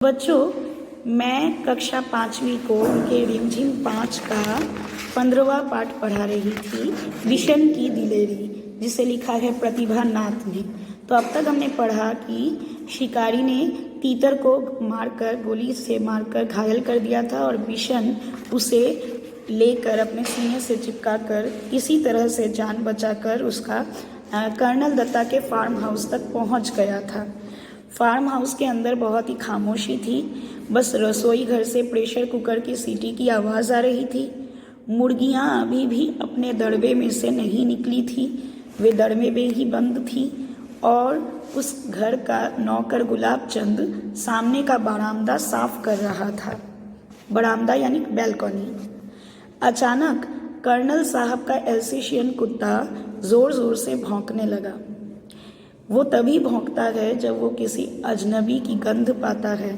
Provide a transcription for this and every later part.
बच्चों, मैं कक्षा 5वीं को उनके रिमझिम 5 का 15वां पाठ पढ़ा रही थी, विशन की दिलेरी, जिसे लिखा है प्रतिभा नाथ ने। तो अब तक हमने पढ़ा कि शिकारी ने तीतर को मारकर, गोली से मारकर घायल कर दिया था और विशन उसे लेकर अपने सीने से चिपकाकर किसी तरह से जान बचाकर उसका कर्नल दत्ता के फार्म हाउस तक पहुंच गया था। फार्म हाउस के अंदर बहुत ही खामोशी थी। बस रसोई घर से प्रेशर कुकर की सीटी की आवाज़ आ रही थी। मुर्गियां अभी भी अपने दड़बे में से नहीं निकली थी, वे दड़बे में ही बंद थी। और उस घर का नौकर गुलाब चंद सामने का बरामदा साफ कर रहा था। बरामदा यानी बैल्कनी। अचानक कर्नल साहब का एल्सेशियन कुत्ता ज़ोर ज़ोर से भौंकने लगा। वो तभी भौंकता है जब वो किसी अजनबी की गंध पाता है।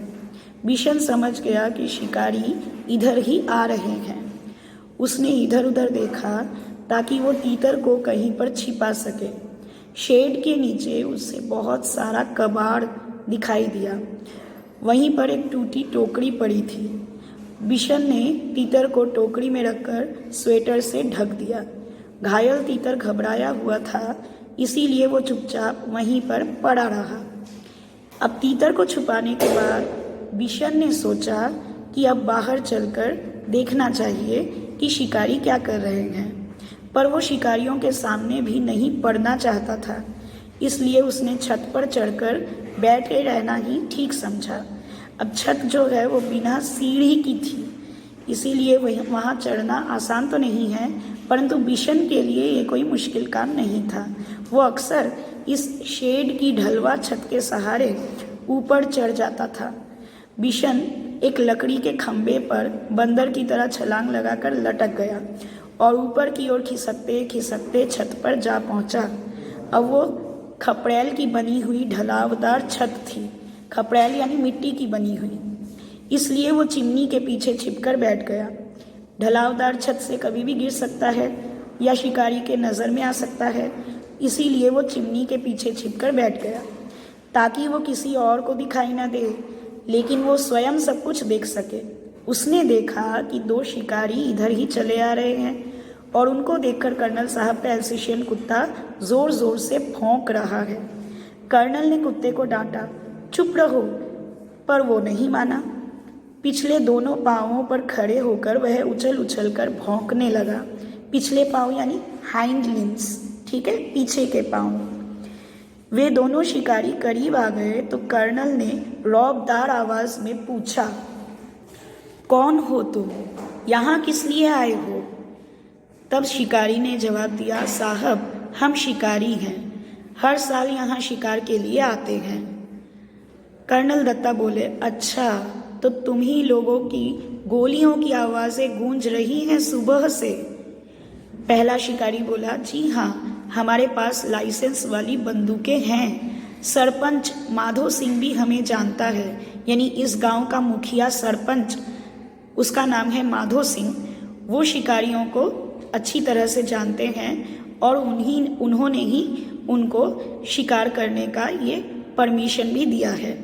विशन समझ गया कि शिकारी इधर ही आ रहे हैं। उसने इधर उधर देखा ताकि वो तीतर को कहीं पर छिपा सके। शेड के नीचे उसे बहुत सारा कबाड़ दिखाई दिया। वहीं पर एक टूटी टोकरी पड़ी थी। विशन ने तीतर को टोकरी में रखकर स्वेटर से ढक दिया। घायल तीतर घबराया हुआ था, इसीलिए वो चुपचाप वहीं पर पड़ा रहा। अब तीतर को छुपाने के बाद विशन ने सोचा कि अब बाहर चलकर देखना चाहिए कि शिकारी क्या कर रहे हैं, पर वो शिकारियों के सामने भी नहीं पड़ना चाहता था, इसलिए उसने छत पर चढ़कर बैठे रहना ही ठीक समझा। अब छत जो है वो बिना सीढ़ी की थी, इसीलिए वहाँ चढ़ना आसान तो नहीं है, परंतु विशन के लिए ये कोई मुश्किल काम नहीं था। वो अक्सर इस शेड की ढलवा छत के सहारे ऊपर चढ़ जाता था। विशन एक लकड़ी के खंभे पर बंदर की तरह छलांग लगाकर लटक गया और ऊपर की ओर खिसकते खिसकते छत पर जा पहुंचा। अब वो खपड़ैल की बनी हुई ढलावदार छत थी। खपड़ैल यानी मिट्टी की बनी हुई, इसलिए वो चिमनी के पीछे छिपकर बैठ गया। ढलावदार छत से कभी भी गिर सकता है या शिकारी के नज़र में आ सकता है, इसीलिए वो चिमनी के पीछे छिपकर बैठ गया ताकि वो किसी और को दिखाई ना दे, लेकिन वो स्वयं सब कुछ देख सके। उसने देखा कि 2 शिकारी इधर ही चले आ रहे हैं और उनको देखकर कर्नल साहब का एल्सेशियन कुत्ता ज़ोर ज़ोर से भौंक रहा है। कर्नल ने कुत्ते को डांटा, चुप रहो, पर वो नहीं माना। पिछले दोनों पाँवों पर खड़े होकर वह उछल उछल कर भौंकने लगा। पिछले पाँव यानी हाइंड लिम्स, ठीक है, पीछे के पाँव। वे दोनों शिकारी करीब आ गए तो कर्नल ने रौबदार आवाज में पूछा, कौन हो तुम? यहाँ किस लिए आए हो? तब शिकारी ने जवाब दिया, साहब हम शिकारी हैं, हर साल यहाँ शिकार के लिए आते हैं। कर्नल दत्ता बोले, अच्छा, तो तुम ही लोगों की गोलियों की आवाज़ें गूंज रही हैं सुबह से? पहला शिकारी बोला, जी हाँ, हमारे पास लाइसेंस वाली बंदूकें हैं। सरपंच माधो सिंह भी हमें जानता है, यानी इस गांव का मुखिया सरपंच, उसका नाम है माधो सिंह। वो शिकारियों को अच्छी तरह से जानते हैं और उन्होंने ही उनको शिकार करने का ये परमिशन भी दिया है।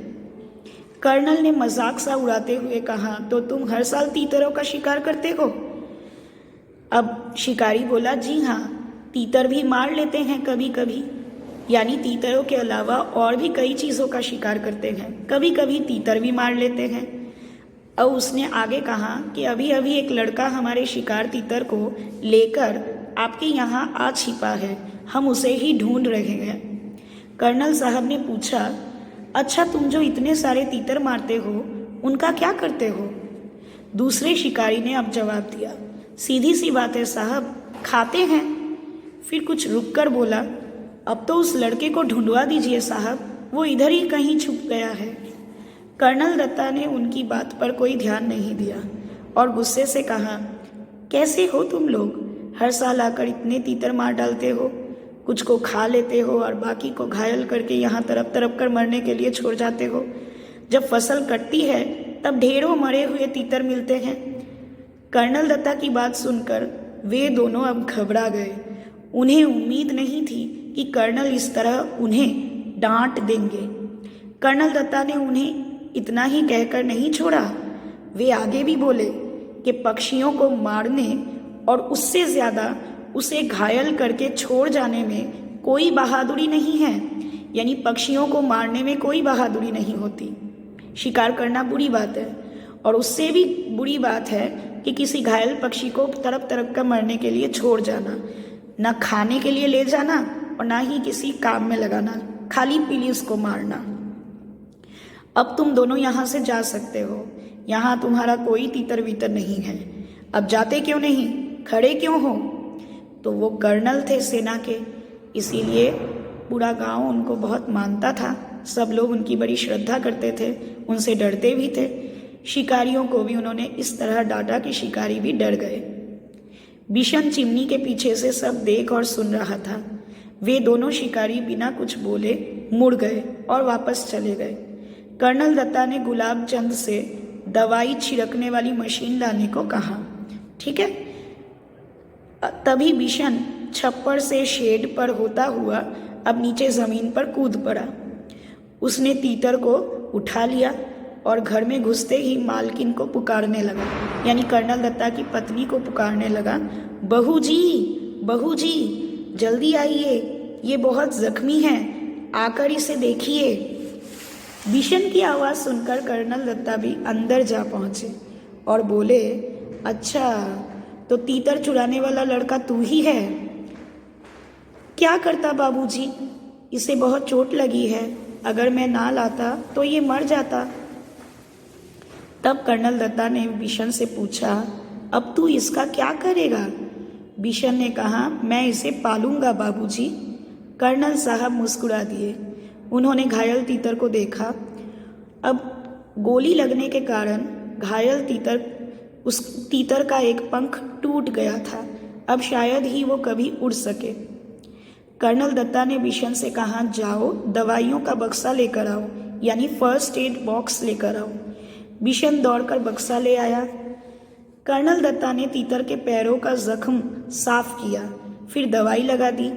कर्नल ने मजाक सा उड़ाते हुए कहा, तो तुम हर साल तीतरों का शिकार करते हो? अब शिकारी बोला, जी हाँ, तीतर भी मार लेते हैं कभी कभी, यानी तीतरों के अलावा और भी कई चीज़ों का शिकार करते हैं, कभी कभी तीतर भी मार लेते हैं। अब उसने आगे कहा कि अभी अभी एक लड़का हमारे शिकार तीतर को लेकर आपके यहाँ आ छिपा है, हम उसे ही ढूंढ रहे हैं। कर्नल साहब ने पूछा, अच्छा, तुम जो इतने सारे तीतर मारते हो उनका क्या करते हो? दूसरे शिकारी ने अब जवाब दिया, सीधी सी बात है साहब, खाते हैं। फिर कुछ रुक कर बोला, अब तो उस लड़के को ढूंढवा दीजिए साहब, वो इधर ही कहीं छुप गया है। कर्नल दत्ता ने उनकी बात पर कोई ध्यान नहीं दिया और गुस्से से कहा, कैसे हो तुम लोग, हर साल आकर इतने तीतर मार डालते हो, कुछ को खा लेते हो और बाकी को घायल करके यहाँ तरफ तरफ कर मरने के लिए छोड़ जाते हो। जब फसल कटती है तब ढेरों मरे हुए तीतर मिलते हैं। कर्नल दत्ता की बात सुनकर वे दोनों अब घबरा गए। उन्हें उम्मीद नहीं थी कि कर्नल इस तरह उन्हें डांट देंगे। कर्नल दत्ता ने उन्हें इतना ही कहकर नहीं छोड़ा, वे आगे भी बोले कि पक्षियों को मारने और उससे ज़्यादा उसे घायल करके छोड़ जाने में कोई बहादुरी नहीं है। यानी पक्षियों को मारने में कोई बहादुरी नहीं होती। शिकार करना बुरी बात है, और उससे भी बुरी बात है कि किसी घायल पक्षी को तड़प तड़प कर मरने के लिए छोड़ जाना, ना खाने के लिए ले जाना और ना ही किसी काम में लगाना, खाली पीली उसको मारना। अब तुम दोनों यहाँ से जा सकते हो, यहाँ तुम्हारा कोई तीतर वीतर नहीं है। अब जाते क्यों नहीं, खड़े क्यों हो? तो वो कर्नल थे सेना के, इसीलिए पूरा गांव उनको बहुत मानता था। सब लोग उनकी बड़ी श्रद्धा करते थे, उनसे डरते भी थे। शिकारियों को भी उन्होंने इस तरह डांटा कि शिकारी भी डर गए। बिशन चिमनी के पीछे से सब देख और सुन रहा था। वे दोनों शिकारी बिना कुछ बोले मुड़ गए और वापस चले गए। कर्नल दत्ता ने गुलाब चंद से दवाई छिड़कने वाली मशीन लाने को कहा। ठीक है, तभी बिशन छप्पर से शेड पर होता हुआ अब नीचे ज़मीन पर कूद पड़ा। उसने तीतर को उठा लिया और घर में घुसते ही मालकिन को पुकारने लगा, यानी कर्नल दत्ता की पत्नी को पुकारने लगा, बहू जी जल्दी आइए, ये बहुत जख्मी है, आकर इसे देखिए। बिशन की आवाज़ सुनकर कर्नल दत्ता भी अंदर जा पहुँचे और बोले, अच्छा तो तीतर चुराने वाला लड़का तू ही है? क्या करता बाबूजी, इसे बहुत चोट लगी है, अगर मैं ना लाता तो ये मर जाता। तब कर्नल दत्ता ने बिशन से पूछा, अब तू इसका क्या करेगा? बिशन ने कहा, मैं इसे पालूंगा बाबूजी। कर्नल साहब मुस्कुरा दिए। उन्होंने घायल तीतर को देखा। अब गोली लगने के कारण घायल उस तीतर का एक पंख टूट गया था। अब शायद ही वो कभी उड़ सके। कर्नल दत्ता ने बिशन से कहा, जाओ दवाइयों का बक्सा लेकर आओ, यानी फर्स्ट एड बॉक्स लेकर आओ। बिशन दौड़कर बक्सा ले आया। कर्नल दत्ता ने तीतर के पैरों का जख्म साफ किया, फिर दवाई लगा दी।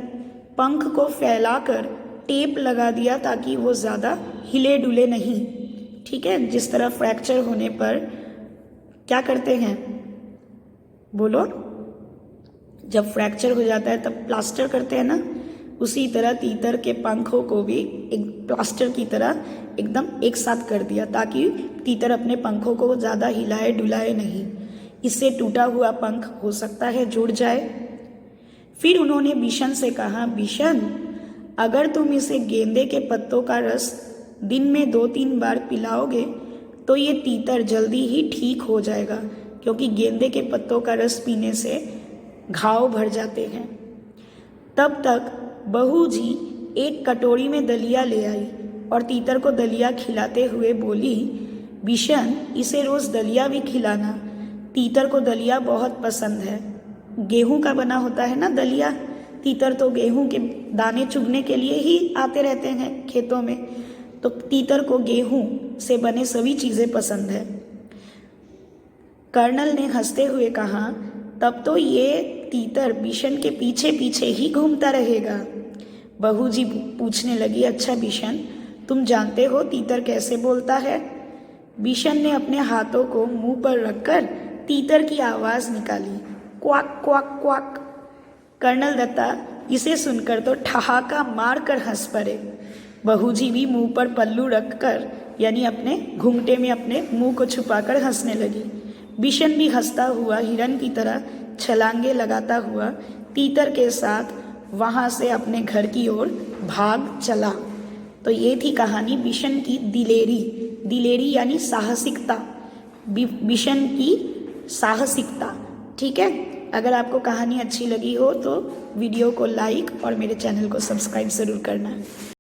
पंख को फैलाकर टेप लगा दिया ताकि वो ज़्यादा हिले डुले नहीं। ठीक है, जिस तरह फ्रैक्चर होने पर क्या करते हैं, बोलो, जब फ्रैक्चर हो जाता है तब प्लास्टर करते हैं ना, उसी तरह तीतर के पंखों को भी एक प्लास्टर की तरह एकदम एक साथ कर दिया ताकि तीतर अपने पंखों को ज़्यादा हिलाए डुलाए नहीं। इससे टूटा हुआ पंख हो सकता है जुड़ जाए। फिर उन्होंने बिशन से कहा, बिशन अगर तुम इसे गेंदे के पत्तों का रस दिन में 2-3 बार पिलाओगे तो ये तीतर जल्दी ही ठीक हो जाएगा, क्योंकि गेंदे के पत्तों का रस पीने से घाव भर जाते हैं। तब तक बहू जी एक कटोरी में दलिया ले आई और तीतर को दलिया खिलाते हुए बोली, बिशन इसे रोज़ दलिया भी खिलाना, तीतर को दलिया बहुत पसंद है। गेहूं का बना होता है ना दलिया, तीतर तो गेहूं के दाने चुगने के लिए ही आते रहते हैं खेतों में, तो तीतर को गेहूं से बने सभी चीज़ें पसंद है। कर्नल ने हंसते हुए कहा, तब तो ये तीतर बिशन के पीछे पीछे ही घूमता रहेगा। बहू जी पूछने लगी, अच्छा बिशन तुम जानते हो तीतर कैसे बोलता है? बिशन ने अपने हाथों को मुंह पर रखकर तीतर की आवाज़ निकाली, quack quack quack. Colonel Datta इसे सुनकर तो ठहाका मार कर हंस पड़े। बहू जी भी मुंह पर पल्लू रखकर, यानी अपने घूंघटे में अपने मुंह को छुपाकर हंसने लगी। बिशन भी हंसता हुआ हिरन की तरह छलांगे लगाता हुआ तीतर के साथ वहाँ से अपने घर की ओर भाग चला। तो ये थी कहानी बिशन की दिलेरी यानी साहसिकता, बिशन की साहसिकता। ठीक है, अगर आपको कहानी अच्छी लगी हो तो वीडियो को लाइक और मेरे चैनल को सब्सक्राइब ज़रूर करना।